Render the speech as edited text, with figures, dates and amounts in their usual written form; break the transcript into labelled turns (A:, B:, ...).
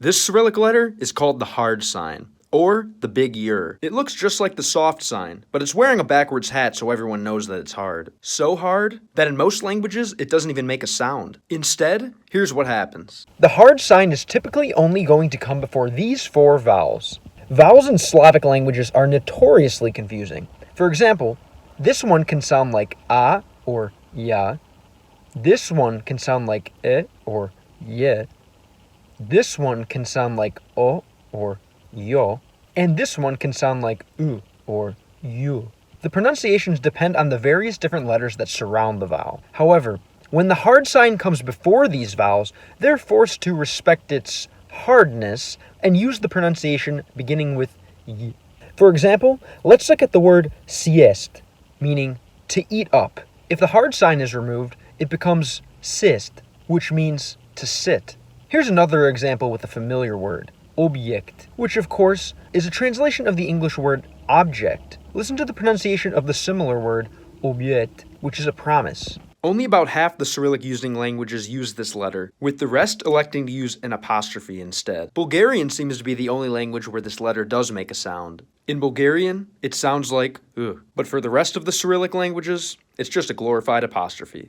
A: This Cyrillic letter is called the hard sign, or the big yer. It looks just like the soft sign, but it's wearing a backwards hat so everyone knows that it's hard. So hard that in most languages it doesn't even make a sound. Instead, here's what happens.
B: The hard sign is typically only going to come before these four vowels. Vowels in Slavic languages are notoriously confusing. For example, this one can sound like a or ya. This one can sound like e or ye. This one can sound like o or yo. And this one can sound like u or yu. The pronunciations depend on the various different letters that surround the vowel. However, when the hard sign comes before these vowels, they're forced to respect its hardness and use the pronunciation beginning with y. For example, let's look at the word siest, meaning to eat up. If the hard sign is removed, it becomes sist, which means to sit. Here's another example with a familiar word, obiekt, which of course is a translation of the English word object. Listen to the pronunciation of the similar word obiet, which is a promise.
A: Only about half the Cyrillic using languages use this letter, with the rest electing to use an apostrophe instead. Bulgarian seems to be the only language where this letter does make a sound. In Bulgarian, it sounds like ugh, but for the rest of the Cyrillic languages, it's just a glorified apostrophe.